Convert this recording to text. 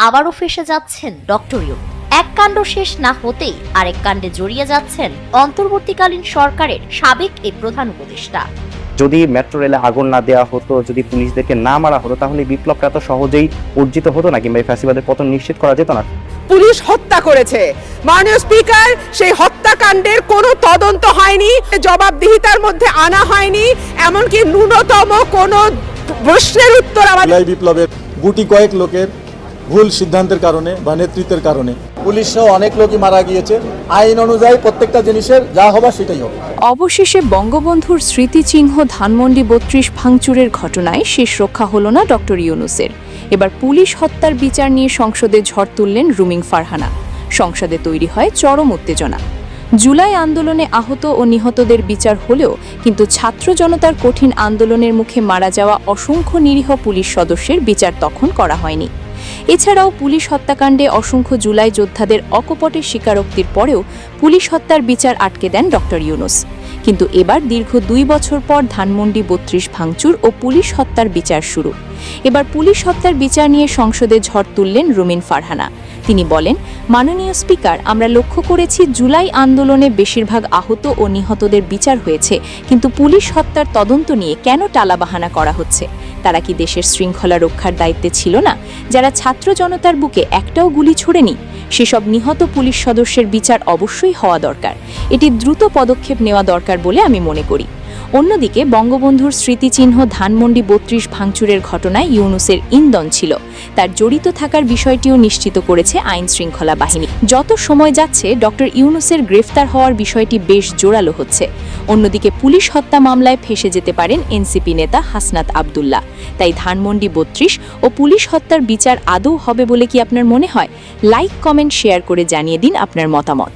আবারও ফেঁসে যাচ্ছেন ডক্টর ইউনূস। এক কাণ্ড শেষ না হতেই আরেক কাণ্ডে জড়িয়ে যাচ্ছেন অন্তর্বর্তীকালীন সরকারের সাবেক এই প্রধান উপদেষ্টা। যদি মেট্রো রেলে আগুন না দেওয়া হতো, যদি পুলিশদেরকে না মারা হতো, তাহলে বিপ্লবটা এত সহজেই অর্জিত হতো না, কিংবা ফ্যাসিবাদের পতন নিশ্চিত করা যেত না। পুলিশ হত্যা করেছে মাননীয় স্পিকার, সেই হত্যাকাণ্ডের কোনো তদন্ত হয়নি, জবাবদিহিতার মধ্যে আনা হয়নি, এমনকি ন্যূনতম কোনো প্রশ্নের উত্তর আমাদের বিপ্লবের গুটি কয়েক লোকের ভুল সিদ্ধান্তের কারণে বা নেতৃত্বের কারণে পুলিশসহ অনেক লোকই মারা গিয়েছে। আইন অনুযায়ী প্রত্যেকটা জিনিসের যা হবার সেটাই হবে। অবশেষে বঙ্গবন্ধুর স্মৃতিচিহ্ন ধানমন্ডি ৩২ ভাঙচুরের ঘটনায় শেষ রক্ষা হলো না ডক্টর ইউনূসের। এবার পুলিশ হত্যার বিচার নিয়ে সংসদে ঝড় তুললেন রুমিন ফারহানা। সংসদে তৈরি হয় চরম উত্তেজনা। জুলাই আন্দোলনে আহত ও নিহতদের বিচার হলেও কিন্তু ছাত্র জনতার কঠিন আন্দোলনের মুখে মারা যাওয়া অসংখ্য নিরীহ পুলিশ সদস্যের বিচার তখন করা হয়নি। এছাড়াও পুলিশ হত্যাকাণ্ডে অসংখ্য জুলাই যোদ্ধাদের অকপটের স্বীকারোক্তির পরেও পুলিশ হত্যার বিচার আটকে দেন ডক্টর ইউনূস। কিন্তু এবার দীর্ঘ ২ বছর পর ধানমন্ডি ৩২ ভাঙচুর ও পুলিশ হত্যার বিচার শুরু। এবার পুলিশ হত্যার বিচার নিয়ে সংসদে ঝড় তুললেন রুমিন ফারহানা। তিনি বলেন, মাননীয় স্পিকার, আমরা লক্ষ্য করেছি জুলাই আন্দোলনে বেশিরভাগ আহত ও নিহতদের বিচার হয়েছে, কিন্তু পুলিশ হত্যার তদন্ত নিয়ে কেন টালাবাহানা করা হচ্ছে? তারা কি দেশের শৃঙ্খলা রক্ষার দায়িত্বে ছিল না? যারা ছাত্র জনতার বুকে একটাও গুলি ছোড়েনি, সেসব নিহত পুলিশ সদস্যের বিচার অবশ্যই হওয়া দরকার। এটি দ্রুত পদক্ষেপ নেওয়া দরকার বলে আমি মনে করি। অন্যদিকে বঙ্গবন্ধুর স্মৃতিচিহ্ন ধানমন্ডি ৩২ ভাঙচুরের ঘটনায় ইউনূসের ইন্ধন ছিল, তার জড়িত থাকার বিষয়টিও নিশ্চিত করেছে আইন শৃঙ্খলা বাহিনী। যত সময় যাচ্ছে ডক্টর ইউনূসের গ্রেফতার হওয়ার বিষয়টি বেশ জোরালো হচ্ছে। অন্যদিকে পুলিশ হত্যা মামলায় ফেঁসে যেতে পারেন এনসিপি নেতা হাসনাত আবদুল্লাহ। তাই ধানমন্ডি ৩২ ও পুলিশ হত্যার বিচার আদৌ হবে বলে কি আপনার মনে হয়? লাইক, কমেন্ট, শেয়ার করে জানিয়ে দিন আপনার মতামত।